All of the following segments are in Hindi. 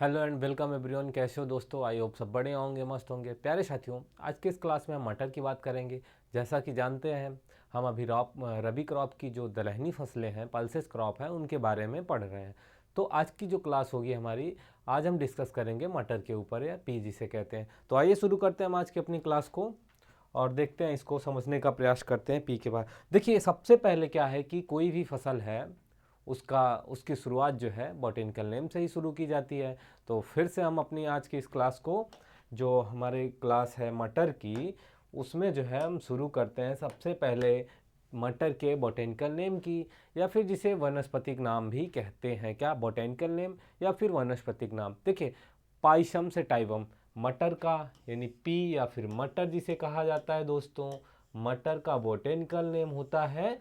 Hello and welcome everyone. कैसे हो दोस्तों? आई होप सब बड़े होंगे, मस्त होंगे। प्यारे साथियों, आज के इस क्लास में हम मटर की बात करेंगे। जैसा कि जानते हैं, हम अभी रबी क्रॉप की जो दलहनी फसलें हैं, पल्सेस क्रॉप हैं, उनके बारे में पढ़ रहे हैं। तो आज की जो क्लास होगी हमारी, आज हम डिस्कस करेंगे मटर के ऊपर, या पी जिसे कहते हैं। तो आइए शुरू करते हैं हम आज की अपनी क्लास को और देखते हैं, इसको समझने का प्रयास करते हैं पी के बाद। देखिए, सबसे पहले क्या है कि कोई भी फसल है उसकी शुरुआत जो है बॉटेनिकल नेम से ही शुरू की जाती है। तो फिर से हम अपनी आज की इस क्लास को, जो हमारी क्लास है मटर की, उसमें जो है हम शुरू करते हैं सबसे पहले मटर के बॉटेनिकल नेम की, या फिर जिसे वनस्पतिक नाम भी कहते हैं। क्या? बॉटेनिकल नेम या फिर वनस्पतिक नाम। देखिए, पाइशम से टाइवम, मटर का यानी पी या फिर मटर जिसे कहा जाता है दोस्तों, मटर का बॉटेनिकल नेम होता है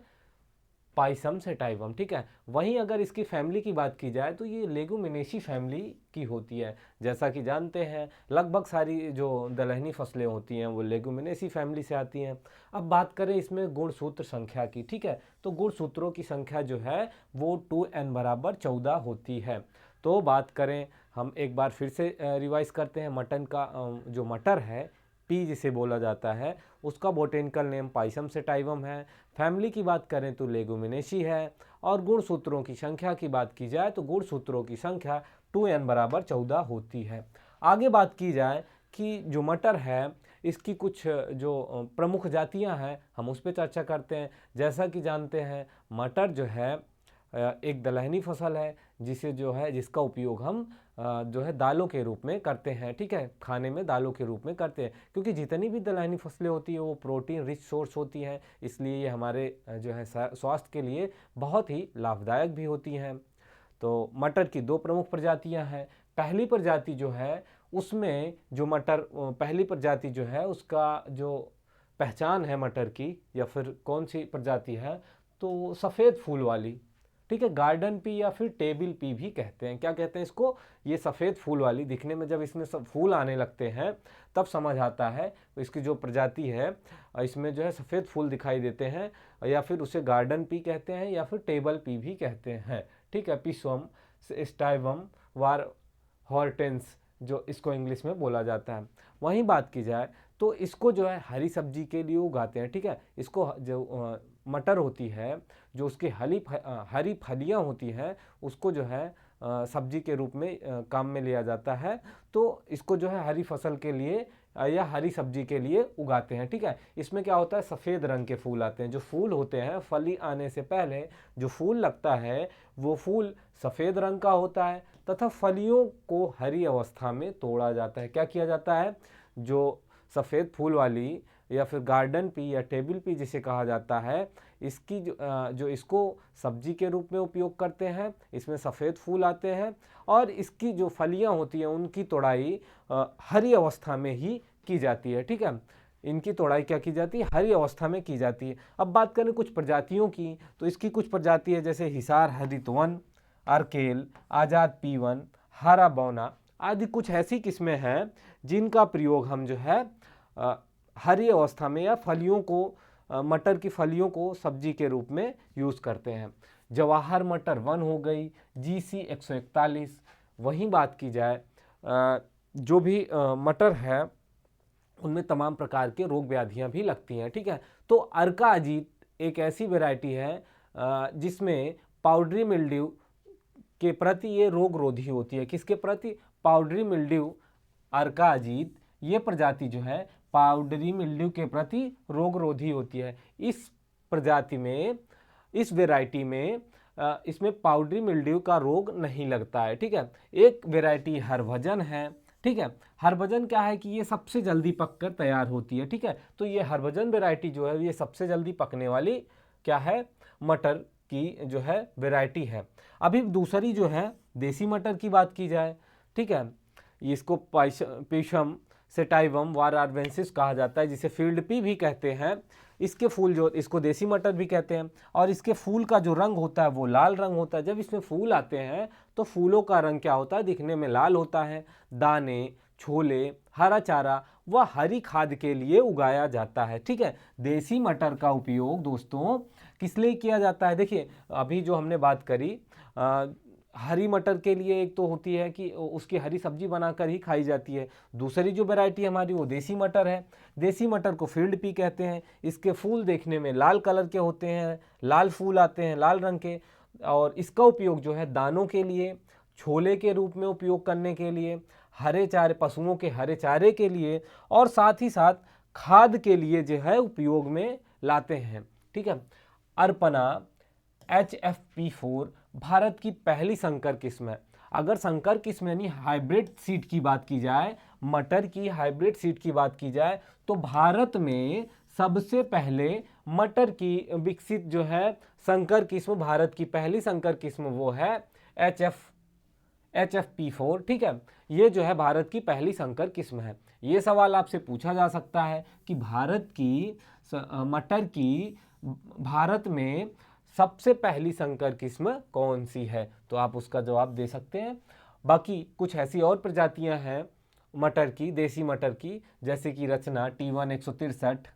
पाइसम से टाइवम। ठीक है। वहीं अगर इसकी फैमिली की बात की जाए तो ये लेगुमिनेसी फैमिली की होती है। जैसा कि जानते हैं, लगभग सारी जो दलहनी फसलें होती हैं वो लेगुमिनेसी फैमिली से आती हैं। अब बात करें इसमें गुणसूत्र संख्या की। ठीक है, तो गुणसूत्रों की संख्या जो है वो 2n बराबर 14 होती है। तो बात करें, हम एक बार फिर से रिवाइज करते हैं। मटन का जो मटर है, पी जिसे बोला जाता है, उसका बोटेनिकल नेम पाइसम से टाइवम है। फैमिली की बात करें तो लेगुमिनेसी है। और गुणसूत्रों की संख्या की बात की जाए तो गुणसूत्रों की संख्या 2n बराबर 14 होती है। आगे बात की जाए कि जो मटर है, इसकी कुछ जो प्रमुख जातियां हैं, हम उस पर चर्चा करते हैं। जैसा कि जानते हैं, मटर जो है एक दलहनी फसल है, जिसका उपयोग हम जो है दालों के रूप में करते हैं। ठीक है, खाने में दालों के रूप में करते हैं, क्योंकि जितनी भी दलहनी फसलें होती है वो प्रोटीन रिच सोर्स होती हैं। इसलिए ये हमारे जो है स्वास्थ्य के लिए बहुत ही लाभदायक भी होती हैं। तो मटर की दो प्रमुख प्रजातियां हैं। पहली प्रजाति जो है, उसमें जो मटर पहली प्रजाति जो है, उसका जो पहचान है मटर की, या फिर कौन सी प्रजाति है, तो सफ़ेद फूल वाली। ठीक है, गार्डन पी या फिर टेबल पी भी कहते हैं। क्या कहते हैं इसको? ये सफ़ेद फूल वाली, दिखने में जब इसमें सब फूल आने लगते हैं तब समझ आता है इसकी जो प्रजाति है, इसमें जो है सफ़ेद फूल दिखाई देते हैं, या फिर उसे गार्डन पी कहते हैं या फिर टेबल पी भी कहते हैं। ठीक है, पिसवम, स्टाइवम, वार हॉर्टेंस, जो इसको इंग्लिश में बोला जाता है। वहीं बात की जाए तो इसको जो है हरी सब्जी के लिए उगाते हैं। ठीक है, इसको जो मटर होती है, जो उसकी हरी फलियां होती हैं, उसको जो है सब्जी के रूप में काम में लिया जाता है। तो इसको जो है हरी फसल के लिए या हरी सब्जी के लिए उगाते हैं। ठीक है, इसमें क्या होता है, सफ़ेद रंग के फूल आते हैं। जो फूल होते हैं, फली आने से पहले जो फूल लगता है वो फूल सफ़ेद रंग का होता है, तथा फलियों को हरी अवस्था में तोड़ा जाता है। क्या किया जाता है? जो सफ़ेद फूल वाली या फिर गार्डन पी या टेबल पी जिसे कहा जाता है, इसकी जो इसको सब्जी के रूप में उपयोग करते हैं। इसमें सफ़ेद फूल आते हैं और इसकी जो फलियां होती हैं उनकी तोड़ाई हरी अवस्था में ही की जाती है। ठीक है, इनकी तोड़ाई क्या की जाती है? हरी अवस्था में की जाती है। अब बात करें कुछ प्रजातियों की, तो इसकी कुछ प्रजाति है जैसे हिसार हरितवन, अर्केल, आज़ाद पीवन, हरा बौना आदि। कुछ ऐसी किस्में हैं जिनका प्रयोग हम जो है हरी अवस्था में या फलियों को, मटर की फलियों को सब्जी के रूप में यूज़ करते हैं। जवाहर मटर 1 हो गई, GC 141। वहीं बात की जाए, जो भी मटर है उनमें तमाम प्रकार के रोग व्याधियां भी लगती हैं। ठीक है, तो अर्का अजीत एक ऐसी वैरायटी है जिसमें पाउडरी मिल्ड्यू के प्रति ये रोग रोधी होती है। किसके प्रति? पाउडरी मिल्ड्यू, अर्का अजीत, ये प्रजाति जो है पाउडरी मिल्ड्यू के प्रति रोग रोधी होती है। इस प्रजाति में, इस वैरायटी में इसमें पाउडरी मिल्ड्यू का रोग नहीं लगता है। ठीक है, एक वैरायटी हरभजन है। ठीक है, हरभजन क्या है कि ये सबसे जल्दी पककर तैयार होती है। ठीक है, तो ये हरभजन वैरायटी जो है ये सबसे जल्दी पकने वाली क्या है, मटर की जो है वैरायटी है। अभी दूसरी जो है देसी मटर की बात की जाए, ठीक है, इसको पीशम सेटाइवम वारारवेंसिस कहा जाता है, जिसे फील्ड पी भी कहते हैं। इसके फूल जो, इसको देसी मटर भी कहते हैं, और इसके फूल का जो रंग होता है वो लाल रंग होता है। जब इसमें फूल आते हैं तो फूलों का रंग क्या होता है? दिखने में लाल होता है। दाने, छोले, हरा चारा व हरी खाद के लिए उगाया जाता है। ठीक है, देसी मटर का उपयोग दोस्तों किस लिए किया जाता है? देखिए, अभी जो हमने बात करी हरी मटर के लिए एक तो होती है कि उसकी हरी सब्जी बनाकर ही खाई जाती है। दूसरी जो वैरायटी हमारी वो देसी मटर है। देसी मटर को फील्ड पी कहते हैं। इसके फूल देखने में लाल कलर के होते हैं, लाल फूल आते हैं लाल रंग के, और इसका उपयोग जो है दानों के लिए, छोले के रूप में उपयोग करने के लिए, हरे चारे, पशुओं के हरे चारे के लिए, और साथ ही साथ खाद के लिए जो है उपयोग में लाते हैं। ठीक है। अर्पणा HFP4 भारत की पहली संकर किस्म है। अगर संकर किस्म यानी हाइब्रिड सीड की बात की जाए, मटर की हाइब्रिड सीड की बात की जाए, तो भारत में सबसे पहले मटर की विकसित जो है संकर किस्म, भारत की पहली संकर किस्म वो है HFP4। ठीक है। ये जो है भारत की पहली संकर किस्म है। ये सवाल आपसे पूछा जा सकता है कि भारत की मटर की भारत में सबसे पहली संकर किस्म कौन सी है, तो आप उसका जवाब दे सकते हैं। बाकी कुछ ऐसी और प्रजातियां हैं मटर की, देसी मटर की, जैसे कि रचना, T1 163,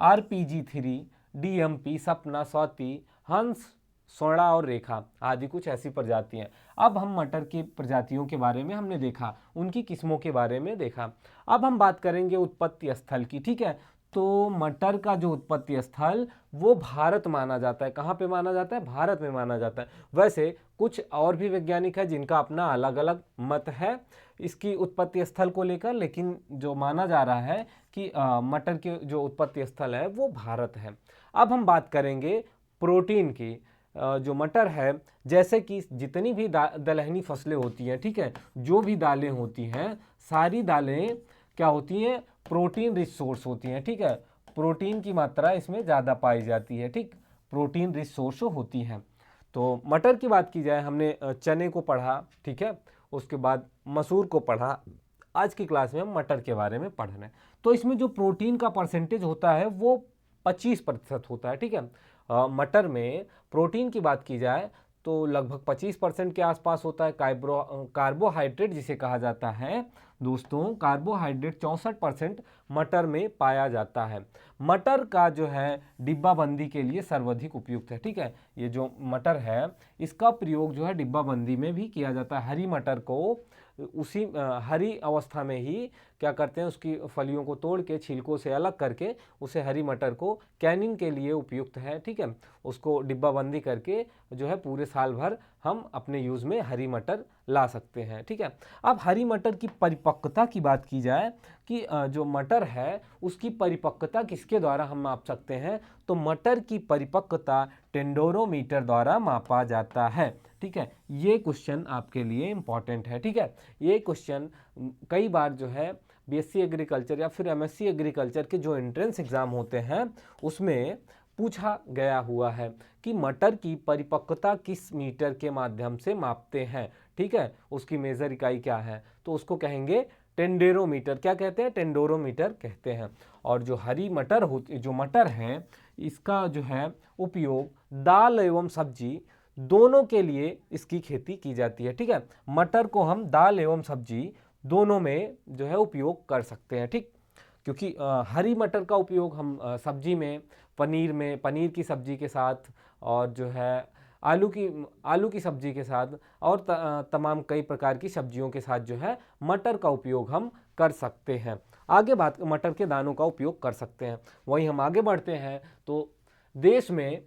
RPG3, DMP, सपना, स्वाति, हंस, स्वर्ण और रेखा आदि कुछ ऐसी प्रजातियां। अब हम मटर की प्रजातियों के बारे में हमने देखा, उनकी किस्मों के बारे में देखा। अब हम बात करेंगे उत्पत्ति स्थल की। ठीक है। तो मटर का जो उत्पत्ति स्थल वो भारत माना जाता है। कहाँ पे माना जाता है? भारत में माना जाता है। वैसे कुछ और भी वैज्ञानिक है जिनका अपना अलग अलग मत है इसकी उत्पत्ति स्थल को लेकर, लेकिन जो माना जा रहा है कि मटर के जो उत्पत्ति स्थल है वो भारत है। अब हम बात करेंगे प्रोटीन की। जो मटर है, जैसे कि जितनी भी दलहनी फसलें होती हैं, ठीक है, जो भी दालें होती हैं, सारी दालें क्या होती हैं? प्रोटीन रिच सोर्स होती हैं। ठीक है। प्रोटीन की मात्रा इसमें ज़्यादा पाई जाती है। ठीक, प्रोटीन रिच सोर्स होती हैं। तो मटर की बात की जाए, हमने चने को पढ़ा, ठीक है, उसके बाद मसूर को पढ़ा। आज की क्लास में हम मटर के बारे में पढ़ रहे हैं। तो इसमें जो प्रोटीन का परसेंटेज होता है वो 25% होता है। ठीक है। मटर में प्रोटीन की बात की जाए तो लगभग 25% के आसपास होता है। कार्बोहाइड्रेट जिसे कहा जाता है दोस्तों, कार्बोहाइड्रेट 64% मटर में पाया जाता है। मटर का जो है डिब्बाबंदी के लिए सर्वाधिक उपयुक्त है। ठीक है। ये जो मटर है इसका प्रयोग जो है डिब्बाबंदी में भी किया जाता है। हरी मटर को उसी हरी अवस्था में ही क्या करते हैं, उसकी फलियों को तोड़ के छिलकों से अलग करके उसे हरी मटर को कैनिंग के लिए उपयुक्त है। ठीक है। उसको डिब्बाबंदी करके जो है पूरे साल भर हम अपने यूज़ में हरी मटर ला सकते हैं। ठीक है। अब हरी मटर की परिपक्वता की बात की जाए कि जो मटर है उसकी परिपक्वता किसके द्वारा हम माप सकते हैं, तो मटर की परिपक्वता टेंडोरोमीटर द्वारा मापा जाता है। ठीक है। ये क्वेश्चन आपके लिए इंपॉर्टेंट है। ठीक है। ये क्वेश्चन कई बार जो है BSc एग्रीकल्चर या फिर MSc एग्रीकल्चर के जो एंट्रेंस एग्जाम होते हैं उसमें पूछा गया हुआ है कि मटर की परिपक्वता किस मीटर के माध्यम से मापते हैं। ठीक है। उसकी मेजर इकाई क्या है, तो उसको कहेंगे टेंडेरोमीटर। क्या कहते हैं? टेंडोरोमीटर कहते हैं। और जो हरी मटर होती, जो मटर है, इसका जो है उपयोग दाल एवं सब्जी दोनों के लिए इसकी खेती की जाती है। ठीक है। मटर को हम दाल एवं सब्जी दोनों में जो है उपयोग कर सकते हैं। ठीक, क्योंकि हरी मटर का उपयोग हम सब्जी में, पनीर की सब्जी के साथ, और जो है आलू की सब्जी के साथ, और तमाम कई प्रकार की सब्जियों के साथ जो है मटर का उपयोग हम कर सकते हैं। आगे बात, मटर के दानों का उपयोग कर सकते हैं। वहीं हम आगे बढ़ते हैं तो देश में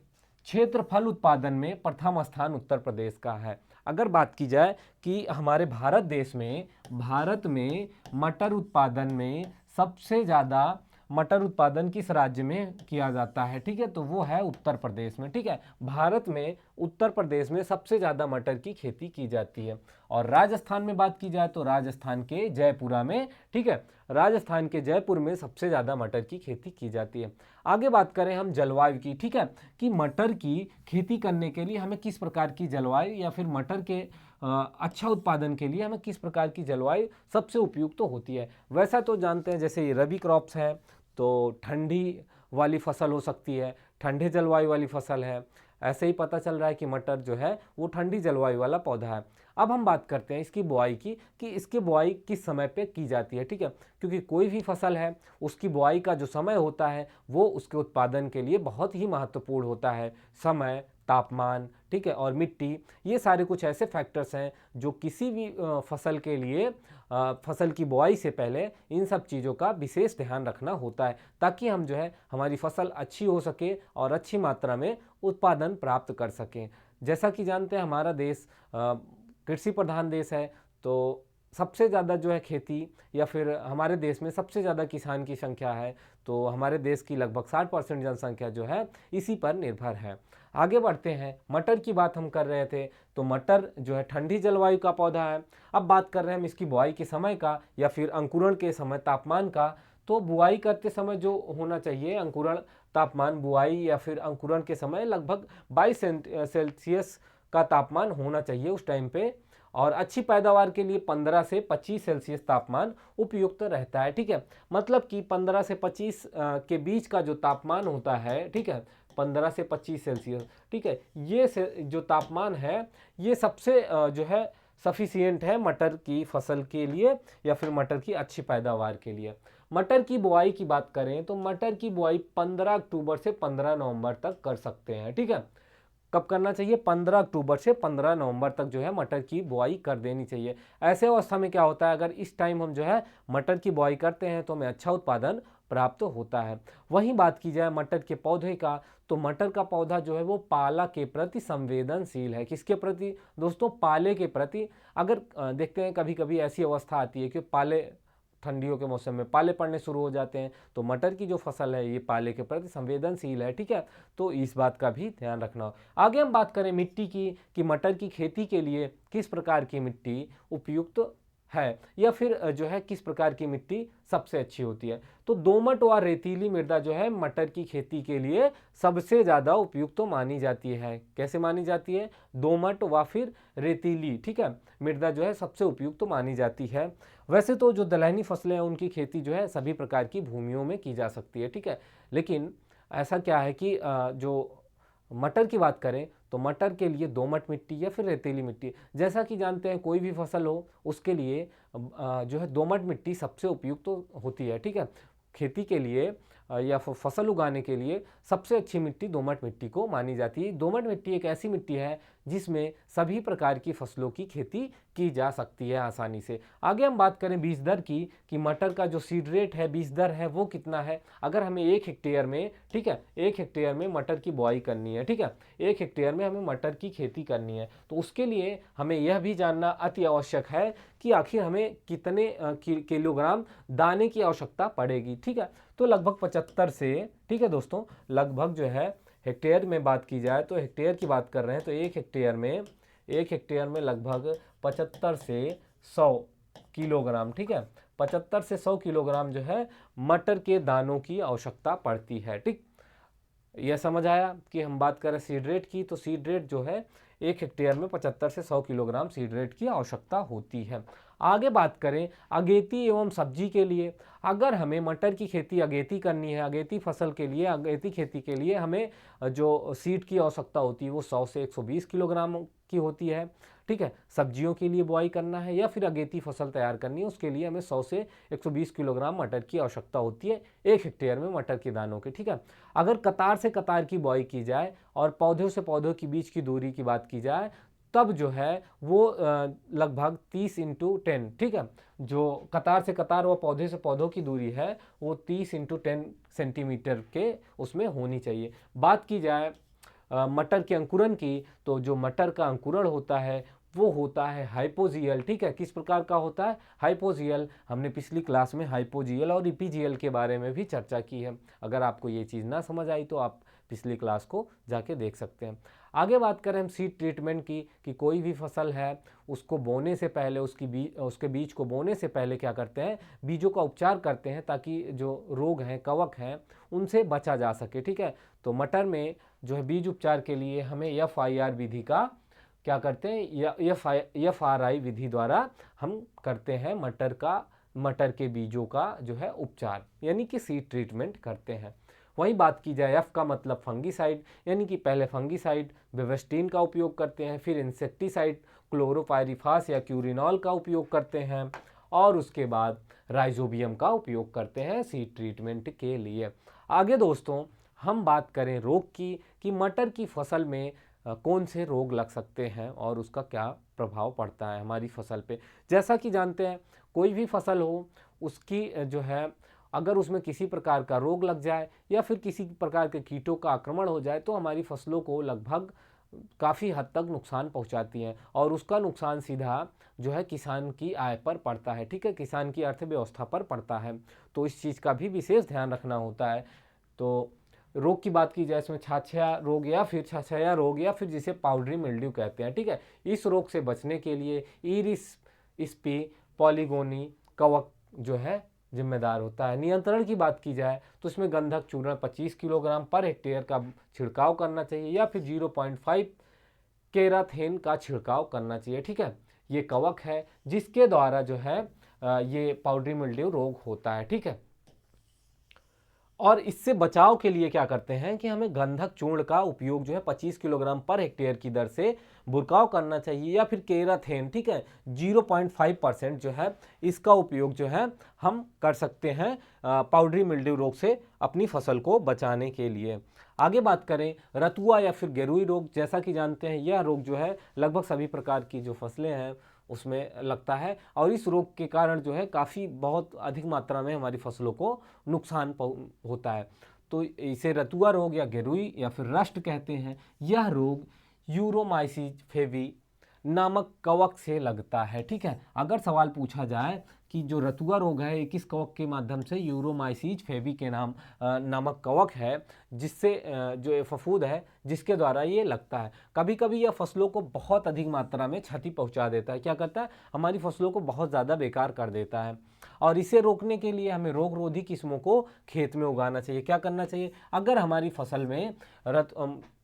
क्षेत्रफल उत्पादन में प्रथम स्थान उत्तर प्रदेश का है। अगर बात की जाए कि हमारे भारत में मटर उत्पादन में सबसे ज़्यादा मटर उत्पादन किस राज्य में किया जाता है, ठीक है, तो वो है उत्तर प्रदेश में। ठीक है। भारत में उत्तर प्रदेश में सबसे ज़्यादा मटर की खेती की जाती है। और राजस्थान में बात की जाए तो राजस्थान के जयपुरा में, ठीक है, राजस्थान के जयपुर में सबसे ज़्यादा मटर की खेती की जाती है। आगे बात करें हम जलवायु की, ठीक है, कि मटर की खेती करने के लिए हमें किस प्रकार की जलवायु, या फिर मटर के अच्छा उत्पादन के लिए हमें किस प्रकार की जलवायु सबसे उपयुक्त तो होती है। वैसा तो जानते हैं, जैसे ये रबी क्रॉप्स है तो ठंडी वाली फसल हो सकती है, ठंडे जलवायु वाली फसल है। ऐसे ही पता चल रहा है कि मटर जो है वो ठंडी जलवायु वाला पौधा है। अब हम बात करते हैं इसकी बुआई की, कि इसकी बुआई किस समय पे की जाती है। ठीक है। क्योंकि कोई भी फसल है उसकी बुआई का जो समय होता है वो उसके उत्पादन के लिए बहुत ही महत्वपूर्ण होता है। समय, तापमान, ठीक है, और मिट्टी, ये सारे कुछ ऐसे फैक्टर्स हैं जो किसी भी फसल के लिए फसल की बुआई से पहले इन सब चीज़ों का विशेष ध्यान रखना होता है, ताकि हम जो है हमारी फसल अच्छी हो सके और अच्छी मात्रा में उत्पादन प्राप्त कर सकें। जैसा कि जानते हैं हमारा देश कृषि प्रधान देश है, तो सबसे ज़्यादा जो है खेती, या फिर हमारे देश में सबसे ज़्यादा किसान की संख्या है, तो हमारे देश की लगभग 60% जनसंख्या जो है इसी पर निर्भर है। आगे बढ़ते हैं, मटर की बात हम कर रहे थे, तो मटर जो है ठंडी जलवायु का पौधा है। अब बात कर रहे हैं हम इसकी बुआई के समय का या फिर अंकुरण के समय तापमान का। तो बुआई करते समय जो होना चाहिए अंकुरण तापमान, बुआई या फिर अंकुरण के समय लगभग 22 सेल्सियस का तापमान होना चाहिए उस टाइम पे, और अच्छी पैदावार के लिए 15 से 25 सेल्सियस तापमान उपयुक्त रहता है, ठीक है। मतलब कि 15 से 25 के बीच का जो तापमान होता है, ठीक है, 15 से 25 सेल्सियस, ठीक है, ये जो तापमान है ये सबसे जो है सफिशियंट है मटर की फसल के लिए या फिर मटर की अच्छी पैदावार के लिए। मटर की बुआई की बात करें तो मटर की बुआई 15 अक्टूबर से 15 नवंबर तक कर सकते हैं, ठीक है। कब करना चाहिए? 15 अक्टूबर से 15 नवंबर तक जो है मटर की बुआई कर देनी चाहिए। ऐसे अवस्था में क्या होता है, अगर इस टाइम हम जो है मटर की बुआई करते हैं तो हमें अच्छा उत्पादन प्राप्त होता है। वहीं बात की जाए मटर के पौधे का, तो मटर का पौधा जो है वो पाला के प्रति संवेदनशील है। किसके प्रति दोस्तों? पाले के प्रति। अगर देखते हैं कभी कभी ऐसी अवस्था आती है कि पाले, ठंडियों के मौसम में पाले पड़ने शुरू हो जाते हैं, तो मटर की जो फसल है ये पाले के प्रति संवेदनशील है, ठीक है। तो इस बात का भी ध्यान रखना हो। आगे हम बात करें मिट्टी की, कि मटर की खेती के लिए किस प्रकार की मिट्टी उपयुक्त है, या फिर जो है किस प्रकार की मिट्टी सबसे अच्छी होती है। तो दोमट व रेतीली मृदा जो है मटर की खेती के लिए सबसे ज़्यादा उपयुक्त तो मानी जाती है। कैसे मानी जाती है? दोमट व फिर रेतीली, ठीक है, मृदा जो है सबसे उपयुक्त तो मानी जाती है। वैसे तो जो दलहनी फसलें हैं उनकी खेती जो है सभी प्रकार की भूमियों में की जा सकती है, ठीक है। लेकिन ऐसा क्या है कि जो मटर की बात करें तो मटर के लिए दोमट मिट्टी या फिर रेतीली मिट्टी, जैसा कि जानते हैं कोई भी फसल हो उसके लिए जो है दोमट मिट्टी सबसे उपयुक्त तो होती है, ठीक है। खेती के लिए या फसल उगाने के लिए सबसे अच्छी मिट्टी दोमट मिट्टी को मानी जाती है। दोमट मिट्टी एक ऐसी मिट्टी है जिसमें सभी प्रकार की फसलों की खेती की जा सकती है आसानी से। आगे हम बात करें बीज दर की, कि मटर का जो सीड रेट है, बीज दर है, वो कितना है। अगर हमें 1 हेक्टेयर में, ठीक है, 1 हेक्टेयर में मटर की बुआई करनी है, ठीक है, 1 हेक्टेयर में हमें मटर की खेती करनी है, तो उसके लिए हमें यह भी जानना अति आवश्यक है कि आखिर हमें कितने किलोग्राम दाने की आवश्यकता पड़ेगी, ठीक है। तो लगभग 75 से, ठीक है दोस्तों, लगभग जो है हेक्टेयर में बात की जाए तो हेक्टेयर की बात कर रहे हैं तो 1 हेक्टेयर में लगभग 75 से 100 किलोग्राम, ठीक है, 75 से 100 किलोग्राम जो है मटर के दानों की आवश्यकता पड़ती है, ठीक। यह समझ आया कि हम बात करें सीड रेट की, तो सीड रेट जो है 1 हेक्टेयर में 75 से 100 किलोग्राम सीड रेट की आवश्यकता होती है। आगे बात करें अगेती एवं सब्जी के लिए, अगर हमें मटर की खेती अगेती करनी है, अगेती फसल के लिए, अगेती खेती के लिए हमें जो सीड की आवश्यकता होती है वो 100 से 120 किलोग्राम की होती है, ठीक है। सब्जियों के लिए बुआई करना है या फिर अगेती फसल तैयार करनी है उसके लिए हमें 100 से 120 किलोग्राम मटर की आवश्यकता होती है 1 हेक्टेयर में मटर के दानों की, ठीक है। अगर कतार से कतार की बुआई की जाए और पौधों से पौधों के बीच की दूरी की बात की जाए तब जो है वो लगभग 30x10, ठीक है, जो कतार से कतार व पौधे से पौधों की दूरी है वो 30x10 सेंटीमीटर के उसमें होनी चाहिए। बात की जाए मटर के अंकुरण की, तो जो मटर का अंकुरण होता है वो होता है हाइपोजियल, ठीक है। किस प्रकार का होता है? हाइपोजियल। हमने पिछली क्लास में हाइपोजियल और इपीजियल के बारे में भी चर्चा की है। अगर आपको ये चीज़ ना समझ आई तो आप पिछली क्लास को जाके देख सकते हैं। आगे बात करें हम सीड ट्रीटमेंट की, कि कोई भी फसल है उसको बोने से पहले, उसके बीज को बोने से पहले क्या करते हैं? बीजों का उपचार करते हैं ताकि जो रोग हैं, कवक हैं, उनसे बचा जा सके, ठीक है। तो मटर में जो है बीज उपचार के लिए हमें FIR विधि का क्या करते हैं? FRI विधि द्वारा हम करते हैं मटर के बीजों का जो है उपचार, यानी कि सीड ट्रीटमेंट करते हैं। वहीं बात की जाए F का मतलब फंगीसाइड, यानी कि पहले फंगीसाइड बेवेस्टीन का उपयोग करते हैं, फिर इंसेक्टिसाइड क्लोरोपाइरिफास या क्यूरिनॉल का उपयोग करते हैं, और उसके बाद राइजोबियम का उपयोग करते हैं सीड ट्रीटमेंट के लिए। आगे दोस्तों हम बात करें रोग की, कि मटर की फसल में कौन से रोग लग सकते हैं और उसका क्या प्रभाव पड़ता है हमारी फसल पे। जैसा कि जानते हैं कोई भी फसल हो उसकी जो है अगर उसमें किसी प्रकार का रोग लग जाए या फिर किसी प्रकार के कीटों का आक्रमण हो जाए तो हमारी फसलों को लगभग काफ़ी हद तक नुकसान पहुंचाती हैं और उसका नुकसान सीधा जो है किसान की आय पर पड़ता है, ठीक है, किसान की अर्थव्यवस्था पर पड़ता है। तो इस चीज़ का भी विशेष ध्यान रखना होता है। तो रोग की बात की जाए इसमें छाछिया रोग या फिर छछया रोग या फिर जिसे पाउडरी मिल्ड्यू कहते हैं, ठीक है, इस रोग से बचने के लिए ईरिस स्पी पॉलीगोनी कवक जो है जिम्मेदार होता है। नियंत्रण की बात की जाए तो इसमें गंधक चूर्ण 25 किलोग्राम पर हेक्टेयर का छिड़काव करना चाहिए या फिर 0.5 केराथेन का छिड़काव करना चाहिए, ठीक है। ये कवक है जिसके द्वारा जो है ये पाउडरी मिल्ड्यू रोग होता है, ठीक है। और इससे बचाव के लिए क्या करते हैं कि हमें गंधक चूर्ण का उपयोग जो है 25 किलोग्राम पर हेक्टेयर की दर से बुरकाव करना चाहिए या फिर केराथेन, ठीक है, 0.5% जो है इसका उपयोग जो है हम कर सकते हैं पाउडरी मिल्ड्यू रोग से अपनी फसल को बचाने के लिए। आगे बात करें रतुआ या फिर गेरुई रोग, जैसा कि जानते हैं यह रोग जो है लगभग सभी प्रकार की जो फसलें हैं उसमें लगता है और इस रोग के कारण जो है काफ़ी बहुत अधिक मात्रा में हमारी फसलों को नुकसान होता है। तो इसे रतुआ रोग या गेरुई या फिर रस्ट कहते हैं। यह रोग यूरोमाइसिस फेवी नामक कवक से लगता है, ठीक है। अगर सवाल पूछा जाए कि जो रतुआ रोग है किस कवक के माध्यम से, यूरोमाइसिस फेवी के नामक कवक है जिससे जो फफूंद है जिसके द्वारा ये लगता है। कभी कभी यह फसलों को बहुत अधिक मात्रा में क्षति पहुंचा देता है, क्या करता है हमारी फसलों को बहुत ज़्यादा बेकार कर देता है और इसे रोकने के लिए हमें रोग रोधी किस्मों को खेत में उगाना चाहिए। क्या करना चाहिए, अगर हमारी फसल में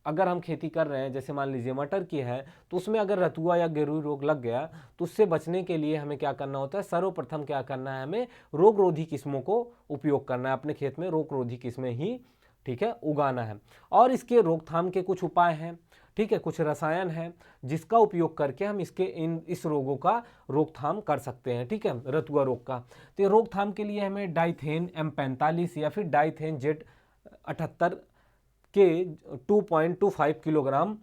अगर हम खेती कर रहे हैं जैसे मान लीजिए मटर की है तो उसमें अगर रतुआ या गेरुई रोग लग गया तो उससे बचने के लिए हमें क्या करना होता है, सर्वप्रथम क्या करना है, हमें रोग रोधी किस्मों को उपयोग करना है, अपने खेत में रोग रोधी किस्में ही, ठीक है, उगाना है। और इसके रोकथाम के कुछ उपाय हैं, ठीक है, कुछ रसायन हैं जिसका उपयोग करके हम इस रोगों का रोकथाम कर सकते हैं, ठीक है, रतुआ रोग का। तो रोकथाम के लिए हमें डाइथेन M45 या फिर डाइथेन Z78 के 2.25 किलोग्राम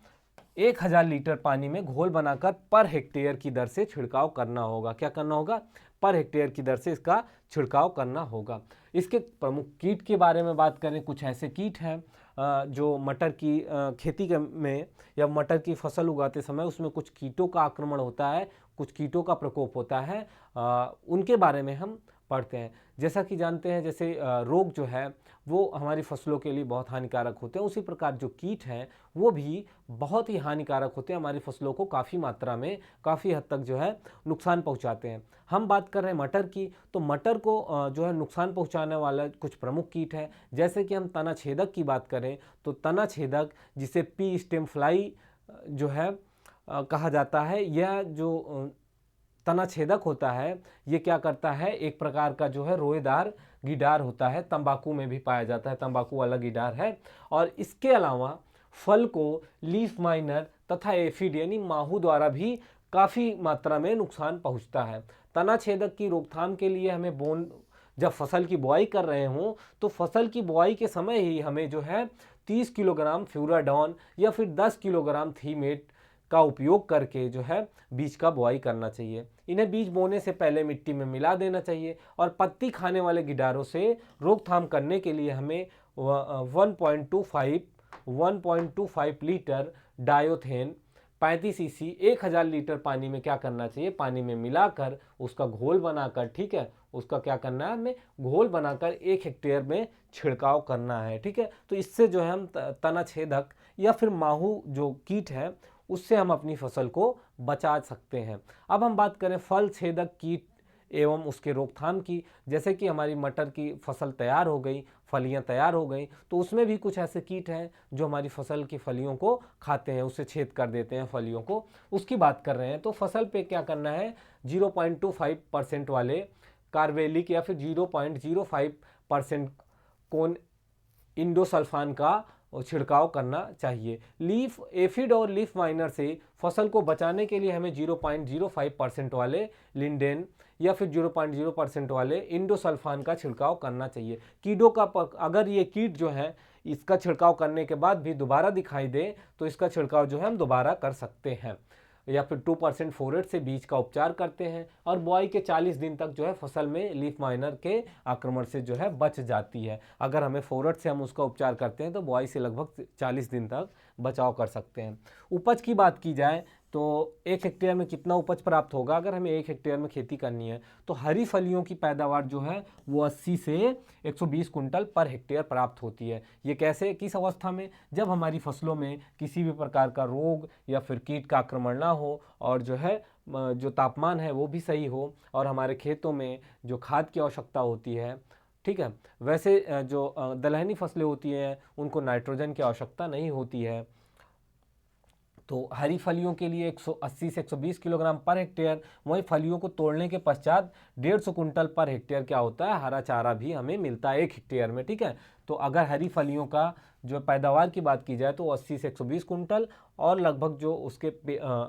1000 लीटर पानी में घोल बनाकर पर हेक्टेयर की दर से छिड़काव करना होगा। क्या करना होगा, पर हेक्टेयर की दर से इसका छिड़काव करना होगा। इसके प्रमुख कीट के बारे में बात करें, कुछ ऐसे कीट हैं जो मटर की खेती में या मटर की फसल उगाते समय उसमें कुछ कीटों का आक्रमण होता है, कुछ कीटों का प्रकोप होता है, उनके बारे में हम पढ़ते हैं। जैसा कि जानते हैं जैसे रोग जो है वो हमारी फसलों के लिए बहुत हानिकारक होते हैं, उसी प्रकार जो कीट हैं वो भी बहुत ही हानिकारक होते हैं, हमारी फसलों को काफ़ी मात्रा में काफ़ी हद तक जो है नुकसान पहुंचाते हैं। हम बात कर रहे हैं मटर की, तो मटर को जो है नुकसान पहुंचाने वाला कुछ प्रमुख कीट है। जैसे कि हम तना छेदक की बात करें तो तना छेदक जिसे पी स्टेम फ्लाई जो है कहा जाता है, यह जो तना छेदक होता है ये क्या करता है, एक प्रकार का जो है रोएदार गिडार होता है, तंबाकू में भी पाया जाता है, तंबाकू वाला गिडार है। और इसके अलावा फल को लीफ माइनर तथा एफिड यानी माहू द्वारा भी काफ़ी मात्रा में नुकसान पहुंचता है। तना छेदक की रोकथाम के लिए हमें जब फसल की बुआई कर रहे हों तो फसल की बुआई के समय ही हमें जो है 30 किलोग्राम फ्यूराडॉन या फिर 10 किलोग्राम थीमेट का उपयोग करके जो है बीज का बुआई करना चाहिए। इन्हें बीज बोने से पहले मिट्टी में मिला देना चाहिए और पत्ती खाने वाले गिडारों से रोकथाम करने के लिए हमें 1.25 लीटर डायोथेन 35 सीसी 1000 लीटर पानी में क्या करना चाहिए, पानी में मिलाकर उसका घोल बनाकर, ठीक है, उसका क्या करना है, हमें घोल बनाकर 1 हेक्टेयर में छिड़काव करना है, ठीक है। तो इससे जो है हम तना छेदक या फिर माहू जो कीट है उससे हम अपनी फसल को बचा सकते हैं। अब हम बात करें फल छेदक कीट एवं उसके रोकथाम की। जैसे कि हमारी मटर की फसल तैयार हो गई, फलियां तैयार हो गई, तो उसमें भी कुछ ऐसे कीट हैं जो हमारी फसल की फलियों को खाते हैं, उसे छेद कर देते हैं फलियों को, उसकी बात कर रहे हैं। तो फसल पे क्या करना है, 0.25% वाले कार्बेलिक या फिर 0.05% कौन इंडोसल्फान का छिड़काव करना चाहिए। लीफ एफिड और लीफ माइनर से फसल को बचाने के लिए हमें 0.05% वाले लिंडेन या फिर 0.0% वाले इंडोसल्फान का छिड़काव करना चाहिए। कीटों का अगर ये कीट जो है इसका छिड़काव करने के बाद भी दोबारा दिखाई दे तो इसका छिड़काव जो है हम दोबारा कर सकते हैं। या फिर 2% फोरेट से बीज का उपचार करते हैं और बुआई के 40 दिन तक जो है फसल में लीफ माइनर के आक्रमण से जो है बच जाती है। अगर हमें फोरेट से हम उसका उपचार करते हैं तो बुआई से लगभग 40 दिन तक बचाव कर सकते हैं। उपज की बात की जाए तो 1 हेक्टेयर में कितना उपज प्राप्त होगा? अगर हमें 1 हेक्टेयर में खेती करनी है तो हरी फलियों की पैदावार जो है वो 80 से 120 कुंटल पर हेक्टेयर प्राप्त होती है। ये कैसे, किस अवस्था में? जब हमारी फसलों में किसी भी प्रकार का रोग या फिर कीट का आक्रमण ना हो और जो है जो तापमान है वो भी सही हो और हमारे खेतों में जो खाद की आवश्यकता होती है, ठीक है, वैसे जो दलहनी फसलें होती हैं उनको नाइट्रोजन की आवश्यकता नहीं होती है। तो हरी फलियों के लिए 180 से 120 किलोग्राम पर हेक्टेयर, वहीं फलियों को तोड़ने के पश्चात 150 कुंटल पर हेक्टेयर क्या होता है, हरा चारा भी हमें मिलता है 1 हेक्टेयर में, ठीक है। तो अगर हरी फलियों का जो पैदावार की बात की जाए तो 80 से 120 कुंटल और लगभग जो उसके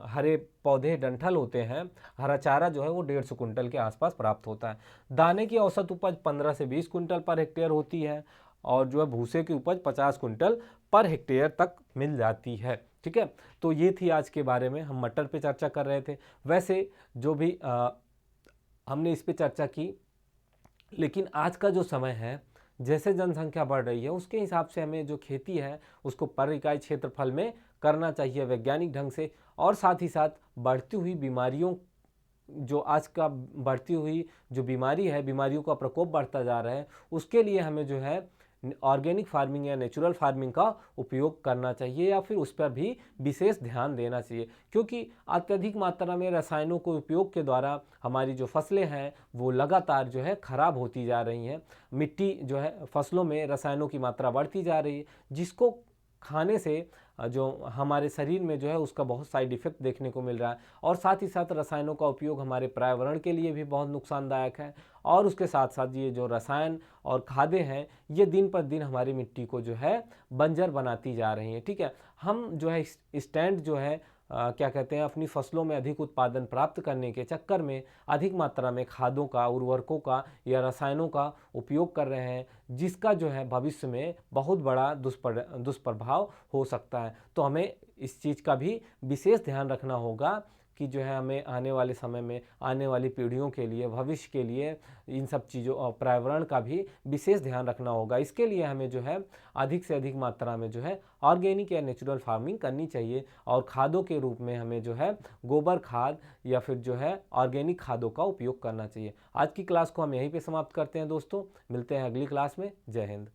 हरे पौधे डंठल होते हैं, हरा चारा जो है वो 150 कुंटल के आसपास प्राप्त होता है। दाने की औसत उपज 15 से 20 कुंटल पर हेक्टेयर होती है और जो है भूसे की उपज 50 कुंटल पर हेक्टेयर तक मिल जाती है, ठीक है। तो ये थी आज के बारे में, हम मटर पे चर्चा कर रहे थे। वैसे जो भी हमने इस पे चर्चा की, लेकिन आज का जो समय है, जैसे जनसंख्या बढ़ रही है उसके हिसाब से हमें जो खेती है उसको पर इकाई क्षेत्रफल में करना चाहिए वैज्ञानिक ढंग से। और साथ ही साथ बढ़ती हुई बीमारियों, जो आज का बढ़ती हुई जो बीमारी है, बीमारियों का प्रकोप बढ़ता जा रहा है, उसके लिए हमें जो है ऑर्गेनिक फार्मिंग या नेचुरल फार्मिंग का उपयोग करना चाहिए या फिर उस पर भी विशेष ध्यान देना चाहिए, क्योंकि अत्यधिक मात्रा में रसायनों के उपयोग के द्वारा हमारी जो फसलें हैं वो लगातार जो है खराब होती जा रही हैं। मिट्टी जो है, फसलों में रसायनों की मात्रा बढ़ती जा रही है, जिसको खाने से जो हमारे शरीर में जो है उसका बहुत साइड इफेक्ट देखने को मिल रहा है। और साथ ही साथ रसायनों का उपयोग हमारे पर्यावरण के लिए भी बहुत नुकसानदायक है। और उसके साथ साथ ये जो रसायन और खादें हैं ये दिन पर दिन हमारी मिट्टी को जो है बंजर बनाती जा रही हैं, ठीक है। हम जो है स्टैंड जो है क्या कहते हैं, अपनी फसलों में अधिक उत्पादन प्राप्त करने के चक्कर में अधिक मात्रा में खादों का, उर्वरकों का या रसायनों का उपयोग कर रहे हैं, जिसका जो है भविष्य में बहुत बड़ा दुष्प्रभाव हो सकता है। तो हमें इस चीज़ का भी विशेष ध्यान रखना होगा कि जो है हमें आने वाले समय में, आने वाली पीढ़ियों के लिए, भविष्य के लिए इन सब चीज़ों और पर्यावरण का भी विशेष ध्यान रखना होगा। इसके लिए हमें जो है अधिक से अधिक मात्रा में जो है ऑर्गेनिक या नेचुरल फार्मिंग करनी चाहिए और खादों के रूप में हमें जो है गोबर खाद या फिर जो है ऑर्गेनिक खादों का उपयोग करना चाहिए। आज की क्लास को हम यहीं पे समाप्त करते हैं दोस्तों, मिलते हैं अगली क्लास में। जय हिंद।